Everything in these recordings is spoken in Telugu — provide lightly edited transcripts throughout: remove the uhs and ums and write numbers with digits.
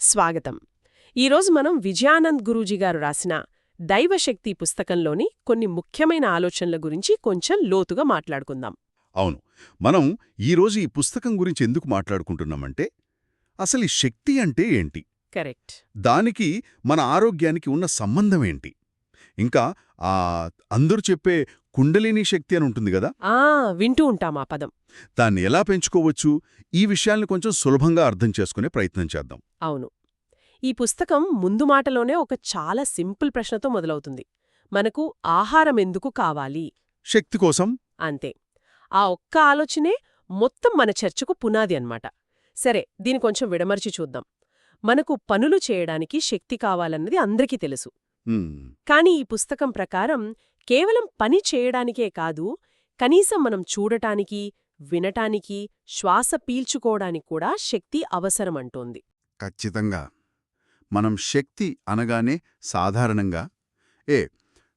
స్వాగతం. ఈరోజు మనం విజయానంద్ గురూజీ గారు రాసిన దైవశక్తి పుస్తకంలోని కొన్ని ముఖ్యమైన ఆలోచనల గురించి కొంచెం లోతుగా మాట్లాడుకుందాం. అవును. మనం ఈరోజు ఈ పుస్తకం గురించి ఎందుకు మాట్లాడుకుంటున్నామంటే, అసలు ఈ శక్తి అంటే ఏంటి? కరెక్ట్. దానికి మన ఆరోగ్యానికి ఉన్న సంబంధమేంటి? ఇంకా ఆ అందరూ చెప్పే కుండలిని శక్తి అని ఉంటుంది గదా! వింటూ ఉంటాం ఆ పదం. దాన్ని ఎలా పెంచుకోవచ్చు? ఈ విషయాల్ని కొంచెం సులభంగా అర్థం చేసుకునే ప్రయత్నం చేద్దాం. అవును. ఈ పుస్తకం ముందు మాటలోనే ఒక చాలా సింపుల్ ప్రశ్నతో మొదలవుతుంది. మనకు ఆహారం ఎందుకు కావాలి? శక్తి కోసం? అంతే. ఆ ఒక్క ఆలోచనే మొత్తం మన చర్చకు పునాది అన్నమాట. సరే, దీని కొంచెం విడమర్చి చూద్దాం. మనకు పనులు చేయడానికి శక్తి కావాలన్నది అందరికీ తెలుసు. హ్మ్. కాని ఈ పుస్తకం ప్రకారం కేవలం పని చేయడానికే కాదు, కనీసం మనం చూడటానికి, వినటానికి, శ్వాస పీల్చుకోవడానికి కూడా శక్తి అవసరమంటోంది. ఖచ్చితంగా. మనం శక్తి అనగానే సాధారణంగా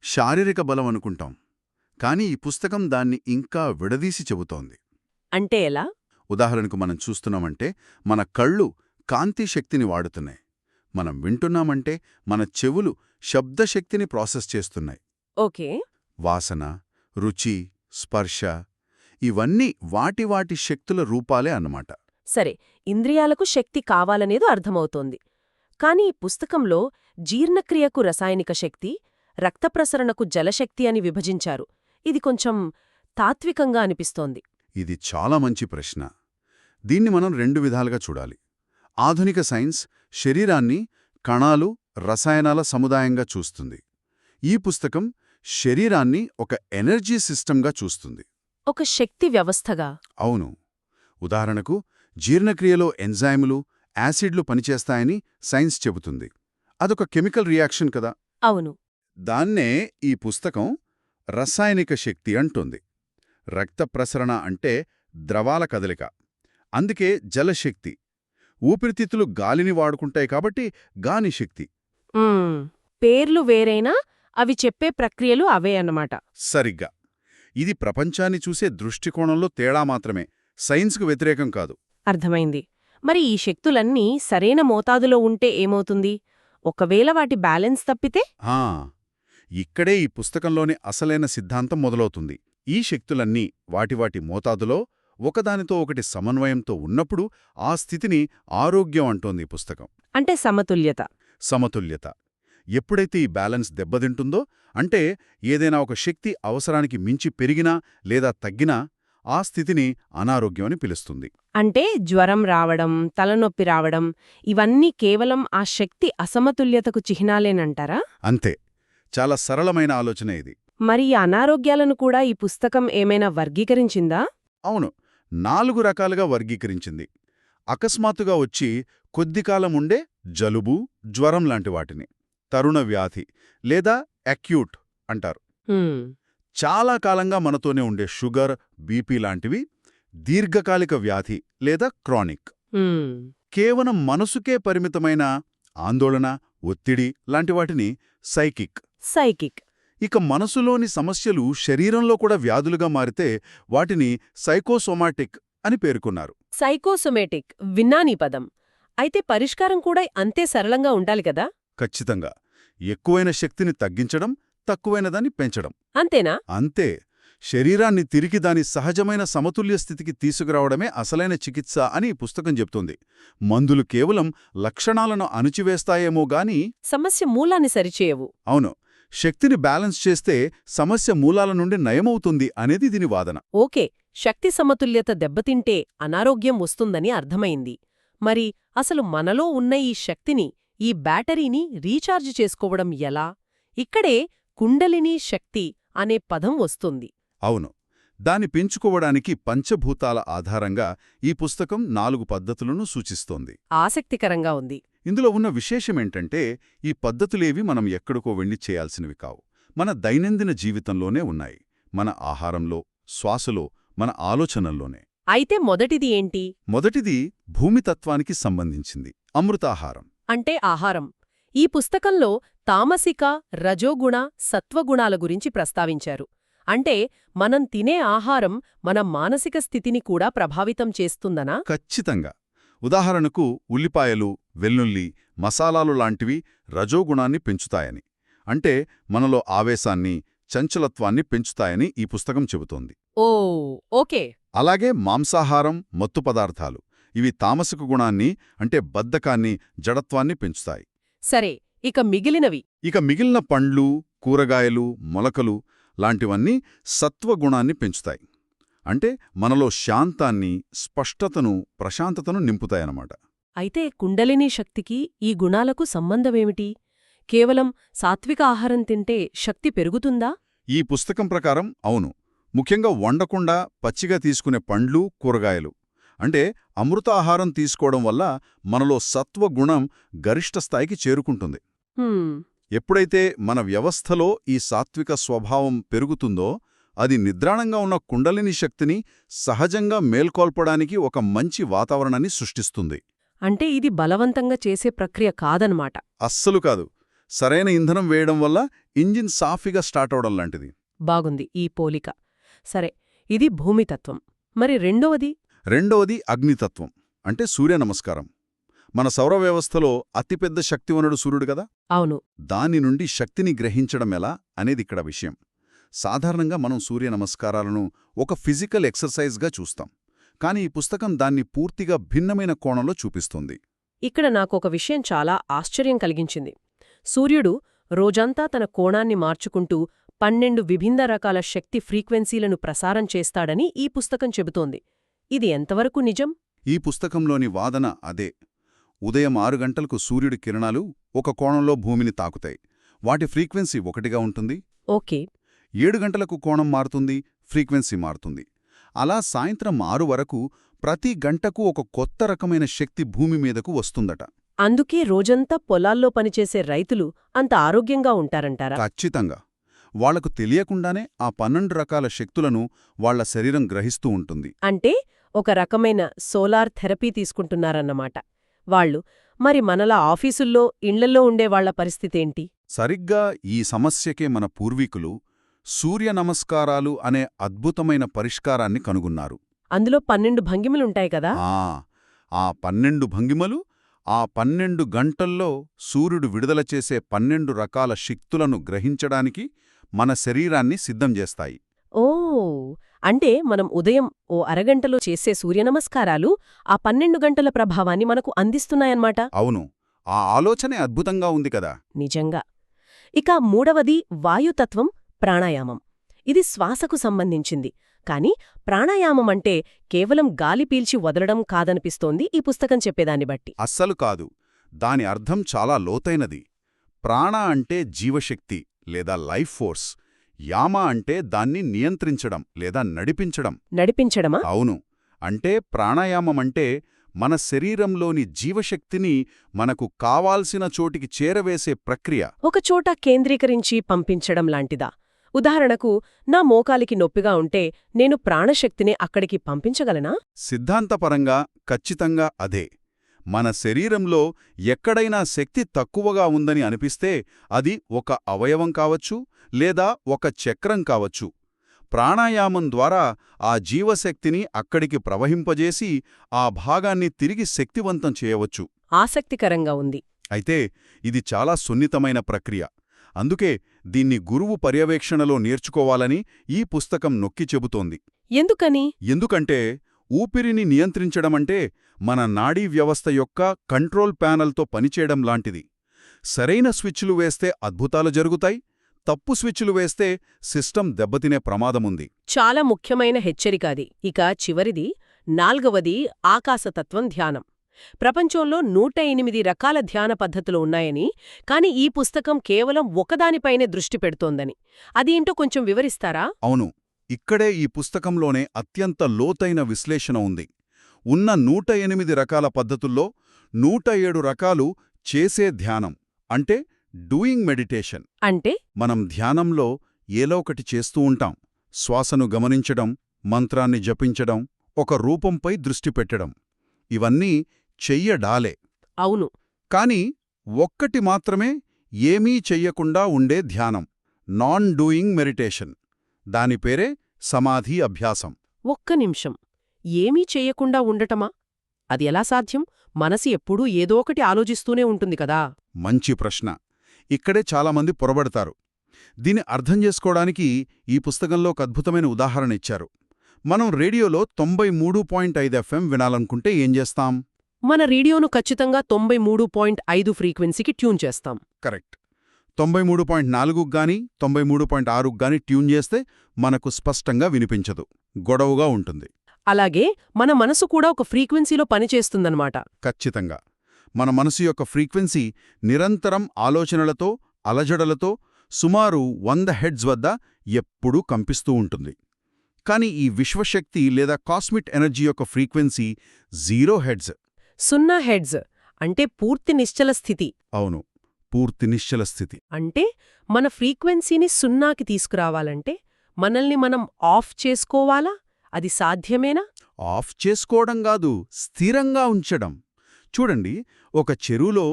శారీరక బలం అనుకుంటాం. కానీ ఈ పుస్తకం దాన్ని ఇంకా విడదీసి చెబుతోంది. అంటే ఎలా? ఉదాహరణకు మనం చూస్తున్నామంటే మన కళ్ళు కాంతి శక్తిని వాడుతున్నాయి. మనం వింటున్నామంటే మన చెవులు శబ్దశక్తిని ప్రాసెస్ చేస్తున్నాయి. ఓకే. వాసన, రుచి, స్పర్శ ఇవన్నీ వాటి శక్తుల రూపాలే అన్నమాట. సరే, ఇంద్రియాలకు శక్తి కావాలనేది అర్థమవుతోంది. కాని ఈ పుస్తకంలో జీర్ణక్రియకు రసాయనిక శక్తి, రక్తప్రసరణకు జలశక్తి అని విభజించారు. ఇది కొంచెం తాత్వికంగా అనిపిస్తోంది. ఇది చాలా మంచి ప్రశ్న. దీన్ని మనం రెండు విధాలుగా చూడాలి. ఆధునిక సైన్స్ శరీరాన్ని కణాలు, రసాయనాల సముదాయంగా చూస్తుంది. ఈ పుస్తకం శరీరాన్ని ఒక ఎనర్జీ సిస్టంగా చూస్తుంది. ఒక శక్తి వ్యవస్థగా. అవును. ఉదాహరణకు జీర్ణక్రియలో ఎంజైములు, యాసిడ్లు పనిచేస్తాయని సైన్స్ చెబుతుంది. అదొక కెమికల్ రియాక్షన్ కదా. అవును. దాన్నే ఈ పుస్తకం రసాయనిక శక్తి అంటుంది. రక్త ప్రసరణ అంటే ద్రవాల కదలిక. అందుకే జలశక్తి. ఊపిరితిత్తులు గాలిని వాడుకుంటాయి కాబట్టి గాని శక్తి. పేర్లు వేరైనా అవి చెప్పే ప్రక్రియలు అవే అన్నమాట. సరిగ్గా. ఇది ప్రపంచాన్ని చూసే దృష్టికోణంలో తేడా మాత్రమే, సైన్స్కు వ్యతిరేకం కాదు. అర్థమైంది. మరి ఈ శక్తులన్నీ సరైన మోతాదులో ఉంటే ఏమవుతుంది? ఒకవేళ వాటి బ్యాలెన్స్ తప్పితే? ఇక్కడే ఈ పుస్తకంలోని అసలైన సిద్ధాంతం మొదలవుతుంది. ఈ శక్తులన్నీ వాటి మోతాదులో ఒకదానితో ఒకటి సమన్వయంతో ఉన్నప్పుడు ఆ స్థితిని ఆరోగ్యం అంటోంది ఈ పుస్తకం. అంటే సమతుల్యత. సమతుల్యత. ఎప్పుడైతే ఈ బ్యాలెన్స్ దెబ్బతింటుందో, అంటే ఏదైనా ఒక శక్తి అవసరానికి మించి పెరిగినా లేదా తగ్గినా, ఆ స్థితిని అనారోగ్యం అని పిలుస్తుంది. అంటే జ్వరం రావడం, తలనొప్పి రావడం ఇవన్నీ కేవలం ఆ శక్తి అసమతుల్యతకు చిహ్నాలేనంటారా? అంతే. చాలా సరళమైన ఆలోచన ఇది. మరి ఈ అనారోగ్యాలను కూడా ఈ పుస్తకం ఏమైనా వర్గీకరించిందా? అవును. 4 రకాలుగా వర్గీకరించింది. అకస్మాత్తుగా వచ్చి కొద్దికాలం ఉండే జలుబు, జ్వరం లాంటి వాటిని తరుణ వ్యాధి లేదా అక్యూట్ అంటారు. చాలా కాలంగా మనతోనే ఉండే షుగర్, బీపీ లాంటివి దీర్ఘకాలిక వ్యాధి లేదా క్రానిక్. కేవలం మనసుకే పరిమితమైన ఆందోళన, ఒత్తిడి లాంటి వాటిని సైకిక్. ఇక మనసులోని సమస్యలు శరీరంలో కూడా వ్యాధులుగా మారితే వాటిని సైకోసోమాటిక్ అని పేర్కొన్నారు. సైకోసోమేటిక్ విన్నానీ పదం. అయితే పరిష్కారం కూడా అంతే సరళంగా ఉండాలి కదా? ఖచ్చితంగా. ఎక్కువైన శక్తిని తగ్గించడం, తక్కువైన దాన్ని పెంచడం. అంతేనా? అంతే. శరీరాన్ని తిరిగి దాని సహజమైన సమతుల్య స్థితికి తీసుకురావడమే అసలైన చికిత్స అని ఈ పుస్తకం చెప్తోంది. మందులు కేవలం లక్షణాలను అణిచివేస్తాయేమో గాని సమస్య మూలాన్ని సరిచేయవు. అవును. శక్తిని బ్యాలెన్స్ చేస్తే సమస్య మూలాల నుండి నయమవుతుంది అనేది దీని వాదన. ఓకే, శక్తి సమతుల్యత దెబ్బతింటే అనారోగ్యం వస్తుందని అర్థమైంది. మరి అసలు మనలో ఉన్న ఈ శక్తిని, ఈ బ్యాటరీని రీఛార్జ్ చేసుకోవడం ఎలా? ఇక్కడే కుండలినీ శక్తి అనే పదం వస్తుంది. అవును. దాన్ని పెంచుకోవడానికి పంచభూతాల ఆధారంగా ఈ పుస్తకం 4 పద్ధతులను సూచిస్తోంది. ఆసక్తికరంగా ఉంది. ఇందులో ఉన్న విశేషమేంటంటే ఈ పద్ధతులేవి మనం ఎక్కడికో వెళ్లి చేయాల్సినవి కావు. మన దైనందిన జీవితంలోనే ఉన్నాయి. మన ఆహారంలో, శ్వాసలో, మన ఆలోచనల్లోనే. అయితే మొదటిది ఏంటి? మొదటిది భూమితత్వానికి సంబంధించింది అమృతాహారం. అంటే ఆహారం. ఈ పుస్తకంలో తామసిక, రజోగుణ, సత్వగుణాల గురించి ప్రస్తావించారు. అంటే మనం తినే ఆహారం మన మానసిక స్థితిని కూడా ప్రభావితం చేస్తుందనా? ఖచ్చితంగా. ఉదాహరణకు ఉల్లిపాయలు, వెల్లుల్లి, మసాలాలు లాంటివి రజోగుణాన్ని పెంచుతాయని. అంటే మనలో ఆవేశాన్ని, చంచలత్వాన్ని పెంచుతాయని ఈ పుస్తకం చెబుతోంది. ఓ ఓకే. అలాగే మాంసాహారం, మత్తు పదార్థాలు ఇవి తామసిక గుణాన్ని అంటే బద్ధకాన్ని, జడత్వాన్ని పెంచుతాయి. సరే, ఇక మిగిలినవి? ఇక మిగిలిన పండ్లు, కూరగాయలు, మొలకలు లాంటివన్నీ సత్వగుణాన్ని పెంచుతాయి. అంటే మనలో శాంతాన్ని, స్పష్టతను, ప్రశాంతతను నింపుతాయన్నమాట. అయితే కుండలినీ శక్తికి ఈ గుణాలకు సంబంధమేమిటి? కేవలం సాత్విక ఆహారం తింటే శక్తి పెరుగుతుందా? ఈ పుస్తకం ప్రకారం అవును. ముఖ్యంగా వండకుండా పచ్చిగా తీసుకునే పండ్లు, కూరగాయలు అంటే అమృత ఆహారం తీసుకోవడం వల్ల మనలో సత్వగుణం గరిష్ట స్థాయికి చేరుకుంటుంది. హ్మ్. ఎప్పుడైతే మన వ్యవస్థలో ఈ సాత్విక స్వభావం పెరుగుతుందో అది నిద్రాణంగా ఉన్న కుండలిని శక్తిని సహజంగా మేల్కొల్పడానికి ఒక మంచి వాతావరణాన్ని సృష్టిస్తుంది. అంటే ఇది బలవంతంగా చేసే ప్రక్రియ కాదనమాట. అస్సలు కాదు. సరైన ఇంధనం వేయడం వల్ల ఇంజిన్ సాఫీగా స్టార్ట్ అవడం లాంటిది. బాగుంది ఈ పోలిక. సరే, ఇది భూమితత్వం. మరి రెండవది అగ్నితత్వం అంటే సూర్య నమస్కారం. మన సౌర వ్యవస్థలో అతిపెద్ద శక్తివనుడు సూర్యుడు కదా. అవును. దాని నుండి శక్తిని గ్రహించడం ఎలా అనేది ఇక్కడ విషయం. సాధారణంగా మనం సూర్య నమస్కారాలను ఒక ఫిజికల్ ఎక్సర్సైజ్గా చూస్తాం. కానీ ఈ పుస్తకం దాన్ని పూర్తిగా భిన్నమైన కోణంలో చూపిస్తుంది. ఇక్కడ నాకొక విషయం చాలా ఆశ్చర్యం కలిగించింది. సూర్యుడు రోజంతా తన కోణాన్ని మార్చుకుంటూ 12 విభిన్న రకాల శక్తి ఫ్రీక్వెన్సీలను ప్రసారం చేస్తాడని ఈ పుస్తకం చెబుతోంది. ఇది ఎంతవరకు నిజం? ఈ పుస్తకంలోని వాదన అదే. ఉదయం 6 గంటలకు సూర్యుడి కిరణాలు ఒక కోణంలో భూమిని తాకుతాయి. వాటి ఫ్రీక్వెన్సీ ఒకటిగా ఉంటుంది. ఓకే. 7 గంటలకు కోణం మారుతుంది, ఫ్రీక్వెన్సీ మారుతుంది. అలా సాయంత్రం 6 వరకు ప్రతి గంటకు ఒక కొత్త రకమైన శక్తి భూమి మీదకు వస్తుందట. అందుకే రోజంతా పొలాల్లో పనిచేసే రైతులు అంత ఆరోగ్యంగా ఉంటారంటారా? ఖచ్చితంగా. వాళ్లకు తెలియకుండానే ఆ 12 రకాల శక్తులను వాళ్ల శరీరం గ్రహిస్తూ ఉంటుంది. అంటే ఒక రకమైన సోలార్ థెరపీ తీసుకుంటున్నారన్నమాట వాళ్ళు. మరి మనలా ఆఫీసుల్లో, ఇళ్లల్లో ఉండేవాళ్ల పరిస్థితేంటి? సరిగ్గా ఈ సమస్యకే మన పూర్వీకులు సూర్య నమస్కారాలు అనే అద్భుతమైన పరిష్కారాన్ని కనుగొన్నారు. అందులో 12 భంగిమలుంటాయి కదా. ఆ 12 భంగిమలు ఆ 12 గంటల్లో సూర్యుడు విడుదల చేసే 12 రకాల శక్తులను గ్రహించడానికి మన శరీరాన్ని సిద్ధం చేస్తాయి. ఓ, అంటే మనం ఉదయం ఓ అరగంటలో చేసే సూర్యనమస్కారాలు ఆ 12 గంటల ప్రభావాన్ని మనకు అందిస్తున్నాయన్నమాట. అవును. ఆ ఆలోచనే అద్భుతంగా ఉంది కదా. నిజంగా. ఇక మూడవది వాయుతత్వం, ప్రాణాయామం. ఇది శ్వాసకు సంబంధించింది. కాని ప్రాణాయామం అంటే కేవలం గాలి పీల్చి వదలడం కాదనిపిస్తోంది ఈ పుస్తకం చెప్పేదాన్ని బట్టి. అస్సలు కాదు. దాని అర్థం చాలా లోతైనది. ప్రాణ అంటే జీవశక్తి లేదా లైఫ్ ఫోర్స్. యామ అంటే దాన్ని నియంత్రించడం లేదా నడిపించడం. నడిపించడమా? అవును. అంటే ప్రాణాయామమంటే మన శరీరంలోని జీవశక్తిని మనకు కావాల్సిన చోటికి చేరవేసే ప్రక్రియ. ఒకచోట కేంద్రీకరించి పంపించడం లాంటిదా? ఉదాహరణకు, నా మోకాలికి నొప్పిగా ఉంటే నేను ప్రాణశక్తిని అక్కడికి పంపించగలనా? సిద్ధాంతపరంగా ఖచ్చితంగా అదే. మన శరీరంలో ఎక్కడైనా శక్తి తక్కువగా ఉందని అనిపిస్తే అది ఒక అవయవం కావచ్చు లేదా ఒక చక్రం కావచ్చు. ప్రాణాయామం ద్వారా ఆ జీవశక్తిని అక్కడికి ప్రవహింపజేసి ఆ భాగాన్ని తిరిగి శక్తివంతం చేయవచ్చు. ఆసక్తికరంగా ఉంది. అయితే ఇది చాలా సున్నితమైన ప్రక్రియ. అందుకే దీన్ని గురువు పర్యవేక్షణలో నేర్చుకోవాలని ఈ పుస్తకం నొక్కి చెబుతోంది. ఎందుకని? ఎందుకంటే ఊపిరిని నియంత్రించడమంటే మన నాడీ వ్యవస్థ యొక్క కంట్రోల్ ప్యానల్తో పనిచేయడం లాంటిది. సరైన స్విచ్లు వేస్తే అద్భుతాలు జరుగుతాయి. తప్పు స్విచ్లు వేస్తే సిస్టమ్ దెబ్బతినే ప్రమాదముంది. చాలా ముఖ్యమైన హెచ్చరిక అది. ఇక చివరిది, 4వది ఆకాశతత్వం, ధ్యానం. ప్రపంచంలో 108 రకాల ధ్యాన పద్ధతులు ఉన్నాయని, కాని ఈ పుస్తకం కేవలం ఒకదానిపైనే దృష్టి పెడుతోందని. అదేంటో కొంచెం వివరిస్తారా? అవును. ఇక్కడే ఈ పుస్తకంలోనే అత్యంత లోతైన విశ్లేషణ ఉంది. ఉన్న 108 రకాల పద్ధతుల్లో 107 రకాలు చేసే ధ్యానం అంటే డూయింగ్ మెడిటేషన్. అంటే మనం ధ్యానంలో ఏలో ఒకటి చేస్తూ ఉంటాం. శ్వాసను గమనించడం, మంత్రాన్ని జపించడం, ఒక రూపంపై దృష్టి పెట్టడం. ఇవన్నీ చెయ్యడాలే. అవును. కాని ఒక్కటి మాత్రమే ఏమీ చెయ్యకుండా ఉండే ధ్యానం, నాన్ డూయింగ్ మెడిటేషన్. దాని పేరే సమాధి అభ్యాసం. ఒక్క నిమిషం. ఏమీ చెయ్యకుండా ఉండటమా? అది ఎలా సాధ్యం? మనసు ఎప్పుడూ ఏదో ఒకటి ఆలోచిస్తూనే ఉంటుంది కదా. మంచి ప్రశ్న. ఇక్కడే చాలామంది పొరబడతారు. దీన్ని అర్థం చేసుకోవడానికి ఈ పుస్తకంలో ఒక అద్భుతమైన ఉదాహరణ ఇచ్చారు. మనం రేడియోలో 93.5 FM వినాలనుకుంటే ఏం చేస్తాం? మన రేడియోను ఖచ్చితంగా 93.5 ఫ్రీక్వెన్సీకి ట్యూన్ చేస్తాం. కరెక్ట్. 93.4కు గాని 93.6కు గాని ట్యూన్ చేస్తే మనకు స్పష్టంగా వినిపించదు, గొడవగా ఉంటుంది. అలాగే మన మనసు కూడా ఒక ఫ్రీక్వెన్సీలో పనిచేస్తుందన్నమాట. ఖచ్చితంగా. మన మనసు యొక్క ఫ్రీక్వెన్సీ నిరంతరం ఆలోచనలతో, అలజడలతో సుమారు 100 హెర్ట్జ్ వద్ద ఎప్పుడూ కంపిస్తూ ఉంటుంది. కాని ఈ విశ్వశక్తి లేదా కాస్మిక్ ఎనర్జీ యొక్క ఫ్రీక్వెన్సీ 0 హెర్ట్జ్. 0 హెర్ట్జ్ అంటే పూర్తి నిశ్చల స్థితి. అవును, పూర్తి నిశ్చల స్థితి. అంటే మన ఫ్రీక్వెన్సీని 0కి తీసుకురావాలంటే మనల్ని మనం ఆఫ్ చేసుకోవాలా? అది సాధ్యమేనా? ఆఫ్ చేసుకోవడం కాదు, స్థిరంగా ఉంచడం. చూడండి, ఒక చెరువులో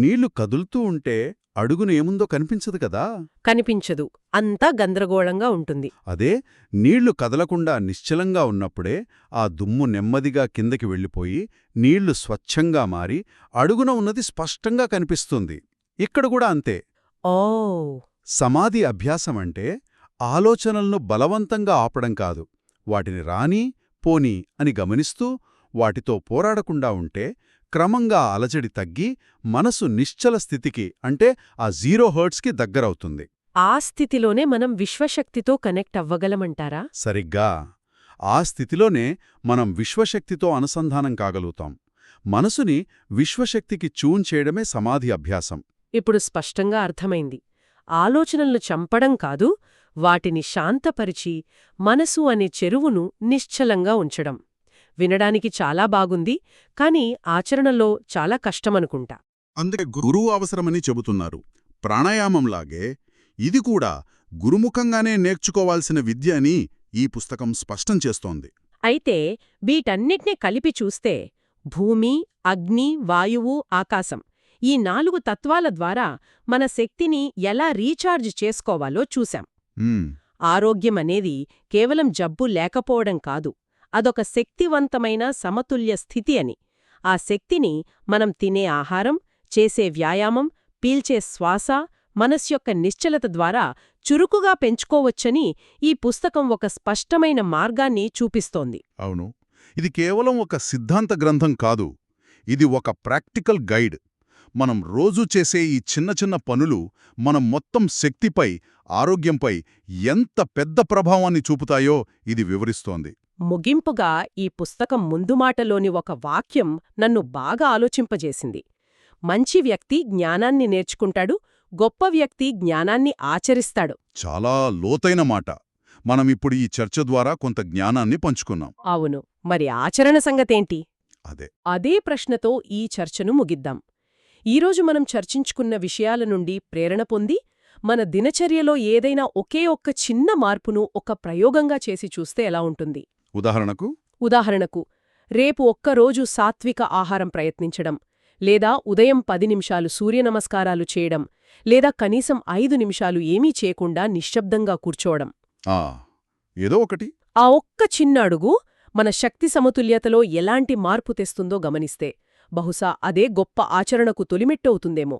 నీళ్లు కదులుతూ ఉంటే అడుగున ఏముందో కనిపించదు కదా. కనిపించదు, అంతా గందరగోళంగా ఉంటుంది. అదే నీళ్లు కదలకుండా నిశ్చలంగా ఉన్నప్పుడే ఆ దుమ్ము నెమ్మదిగా కిందకి వెళ్ళిపోయి నీళ్లు స్వచ్ఛంగా మారి అడుగున ఉన్నది స్పష్టంగా కనిపిస్తుంది. ఇక్కడ కూడా అంతే. ఓ, సమాధి అభ్యాసమంటే ఆలోచనలను బలవంతంగా ఆపడం కాదు, వాటిని రాని పోని అని గమనిస్తూ వాటితో పోరాడకుండా ఉంటే క్రమంగా అలజడి తగ్గి మనసు నిశ్చల స్థితికి, అంటే ఆ 0 హెర్ట్జ్కి దగ్గరవుతుంది. ఆ స్థితిలోనే మనం విశ్వశక్తితో కనెక్ట్ అవ్వగలమంటారా? సరిగ్గా. ఆ స్థితిలోనే మనం విశ్వశక్తితో అనుసంధానం కాగలుగుతాం. మనసుని విశ్వశక్తికి ట్యూన్ చేయడమే సమాధి అభ్యాసం. ఇప్పుడు స్పష్టంగా అర్థమైంది. ఆలోచనలను చంపడం కాదు, వాటిని శాంతపరిచి మనసు అనే చెరువును నిశ్చలంగా ఉంచడం. వినడానికి చాలా బాగుంది, కానీ ఆచరణలో చాలా కష్టమనుకుంటా. అందుకే గురువు అవసరమని చెబుతున్నారు. ప్రాణాయామంలాగే ఇది కూడా గురుముఖంగానే నేర్చుకోవాల్సిన విద్య అని ఈ పుస్తకం స్పష్టం చేస్తోంది. అయితే వీటన్నిటినీ కలిపి చూస్తే భూమి, అగ్ని, వాయువు, ఆకాశం ఈ 4 తత్వాల ద్వారా మన శక్తిని ఎలా రీఛార్జ్ చేసుకోవాలో చూశాం. ఆరోగ్యమనేది కేవలం జబ్బు లేకపోవడం కాదు, అదొక శక్తివంతమైన సమతుల్య స్థితి అని. ఆ శక్తిని మనం తినే ఆహారం, చేసే వ్యాయామం, పీల్చే శ్వాస, మనస్ యొక్క నిశ్చలత ద్వారా చురుకుగా పెంచుకోవచ్చని ఈ పుస్తకం ఒక స్పష్టమైన మార్గాన్ని చూపిస్తోంది. అవును, ఇది కేవలం ఒక సిద్ధాంత గ్రంథం కాదు, ఇది ఒక ప్రాక్టికల్ గైడ్. మనం రోజూ చేసే ఈ చిన్న చిన్న పనులు మన మొత్తం శక్తిపై, ఆరోగ్యంపై ఎంత పెద్ద ప్రభావాన్ని చూపుతాయో ఇది వివరిస్తోంది. ముగింపుగా ఈ పుస్తకం ముందుమాటలోని ఒక వాక్యం నన్ను బాగా ఆలోచింపజేసింది. మంచి వ్యక్తి జ్ఞానాన్ని నేర్చుకుంటాడు, గొప్ప వ్యక్తి జ్ఞానాన్ని ఆచరిస్తాడు. చాలా లోతైన మాట. మనమిప్పుడు ఈ చర్చ ద్వారా కొంత జ్ఞానాన్ని పంచుకున్నాం. అవును, మరి ఆచరణ సంగతేంటి? అదే ప్రశ్నతో ఈ చర్చను ముగిద్దాం. ఈరోజు మనం చర్చించుకున్న విషయాల నుండి ప్రేరణ పొంది మన దినచర్యలో ఏదైనా ఒకే ఒక్క చిన్న మార్పును ఒక ప్రయోగంగా చేసి చూస్తే ఎలా ఉంటుంది? ఉదాహరణకు రేపు ఒక్కరోజు సాత్విక ఆహారం ప్రయత్నించడం, లేదా ఉదయం 10 నిమిషాలు సూర్యనమస్కారాలు చేయడం, లేదా కనీసం 5 నిమిషాలు ఏమీ చేయకుండా నిశ్శబ్దంగా కూర్చోవడం. ఏదో ఒకటి. ఆ ఒక్క చిన్న అడుగు మన శక్తి సమతుల్యతలో ఎలాంటి మార్పు తెస్తుందో గమనిస్తే బహుశా అదే గొప్ప ఆచరణకు తొలిమెట్టవుతుందేమో.